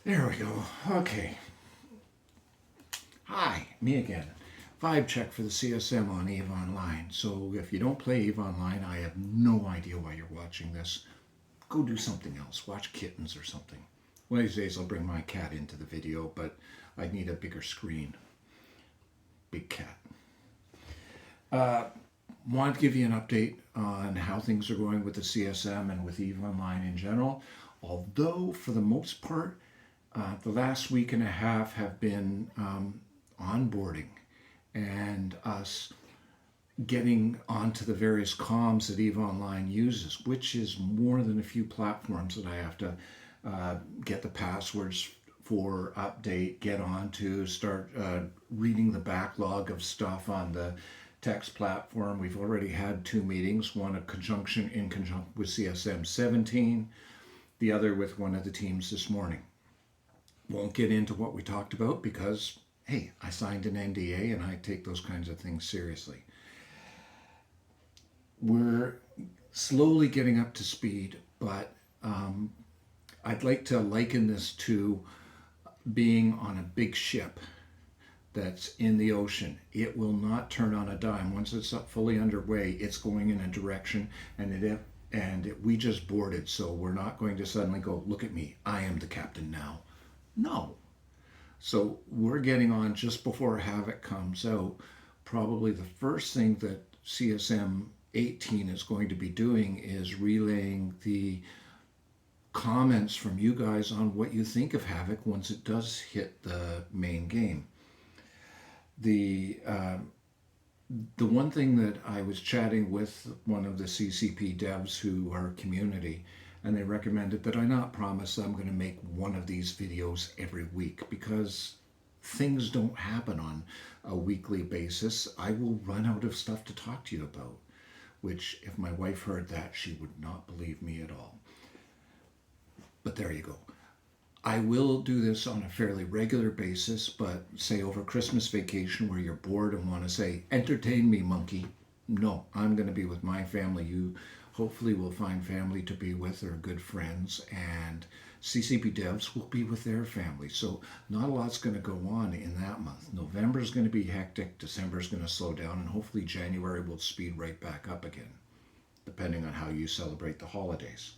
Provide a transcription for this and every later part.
There we go. Okay. Hi, me again. Vibe check for the CSM on EVE Online. So if you don't play EVE Online, I have no idea why you're watching this. Go do something else. Watch kittens or something. One of these days I'll bring my cat into the video, but I need a bigger screen. Big cat. Want to give you an update on how things are going with the CSM and with EVE Online in general. Although, for the most part, the last week and a half have been onboarding and us getting onto the various comms that EVE Online uses, which is more than a few platforms that I have to get the passwords for, update, get onto, start reading the backlog of stuff on the text platform. We've already had 2 meetings, one in conjunction with CSM 17, the other with one of the teams this morning. Won't get into what we talked about because, hey, I signed an NDA and I take those kinds of things seriously. We're slowly getting up to speed, but I'd like to liken this to being on a big ship that's in the ocean. It will not turn on a dime. Once it's fully underway, it's going in a direction, and we just boarded, so we're not going to suddenly go, look at me, I am the captain now. No. So we're getting on just before Havoc comes out. Probably the first thing that CSM 18 is going to be doing is relaying the comments from you guys on what you think of Havoc once it does hit the main game. The one thing that I was chatting with one of the CCP devs who are community, and they recommended that I not promise I'm going to make one of these videos every week because things don't happen on a weekly basis. I will run out of stuff to talk to you about, which if my wife heard that, she would not believe me at all. But there you go. I will do this on a fairly regular basis, but say over Christmas vacation where you're bored and want to say, entertain me, monkey. No, I'm going to be with my family. You hopefully will find family to be with or good friends, and CCP devs will be with their family. So not a lot's going to go on in that month. November is going to be hectic. December is going to slow down, and hopefully January will speed right back up again, depending on how you celebrate the holidays.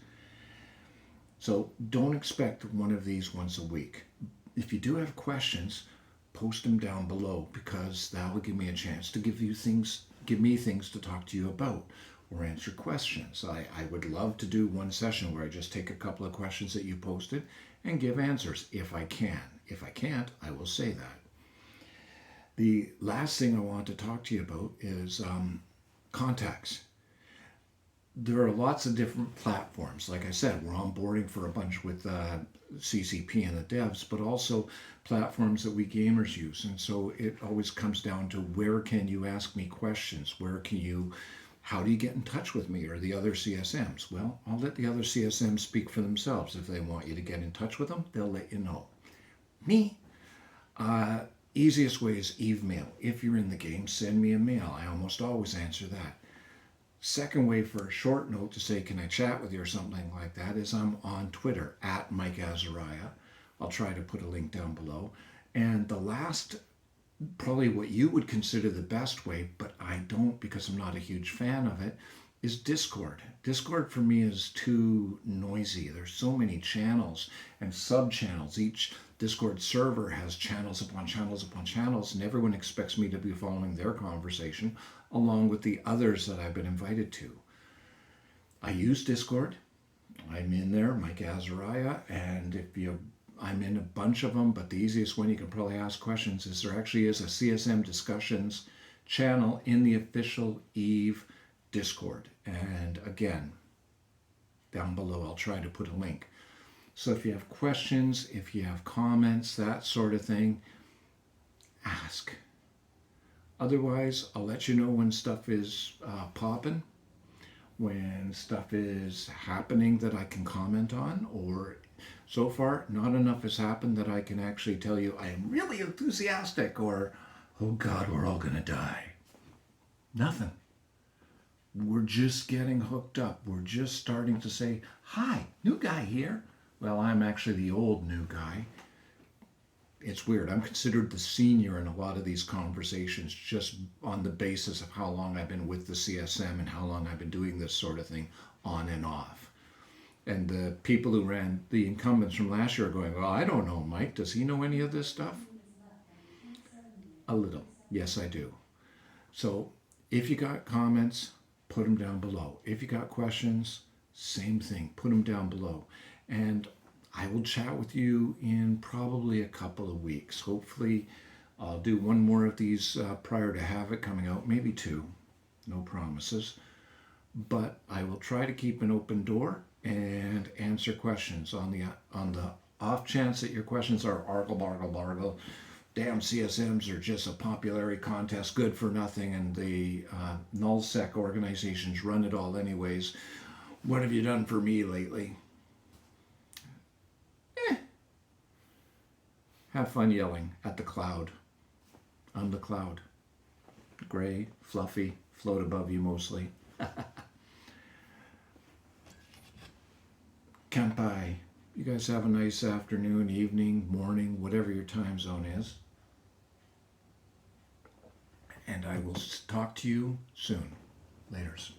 So don't expect one of these once a week. If you do have questions, post them down below because that will give me a chance to give me things to talk to you about or answer questions. I would love to do one session where I just take a couple of questions that you posted and give answers if I can. If I can't, I will say that. The last thing I want to talk to you about is contacts. There are lots of different platforms. Like I said, we're onboarding for a bunch with CCP and the devs, but also platforms that we gamers use. And so it always comes down to where can you ask me questions? How do you get in touch with me or the other CSMs? Well, I'll let the other CSMs speak for themselves. If they want you to get in touch with them, they'll let you know. Me, easiest way is EVE mail. If you're in the game, send me a mail. I almost always answer that. Second way for a short note to say, can I chat with you or something like that, is I'm on Twitter, at Mike Azariah. I'll try to put a link down below. And the last, probably what you would consider the best way, but I don't because I'm not a huge fan of it, is Discord. Discord for me is too noisy. There's so many channels and sub-channels. Each Discord server has channels upon channels upon channels, and everyone expects me to be following their conversation along with the others that I've been invited to. I use Discord. I'm in there, Mike Azariah, and I'm in a bunch of them, but the easiest one you can probably ask questions is there actually is a CSM discussions channel in the official EVE Discord. And again, down below I'll try to put a link. So if you have questions, if you have comments, that sort of thing, ask. Otherwise, I'll let you know when stuff is popping, when stuff is happening that I can comment on, or so far, not enough has happened that I can actually tell you I am really enthusiastic, or, oh God, we're all gonna die. Nothing. We're just getting hooked up. We're just starting to say, hi, new guy here. Well, I'm actually the old new guy. It's weird. I'm considered the senior in a lot of these conversations just on the basis of how long I've been with the CSM and how long I've been doing this sort of thing on and off. And the people who ran the incumbents from last year are going, well, I don't know, Mike. Does he know any of this stuff? A little. Yes, I do. So if you got comments, put them down below. If you got questions, same thing, put them down below. And I will chat with you in probably a couple of weeks. Hopefully, I'll do one more of these prior to Havoc coming out, maybe two. No promises. But I will try to keep an open door and answer questions on the off chance that your questions are argle bargle bargle. Damn CSMs are just a popularity contest, good for nothing, and the nullsec organizations run it all anyways. What have you done for me lately? Have fun yelling at the cloud. I'm the cloud. Gray, fluffy, float above you mostly. Kanpai. You guys have a nice afternoon, evening, morning, whatever your time zone is. And I will talk to you soon. Laters.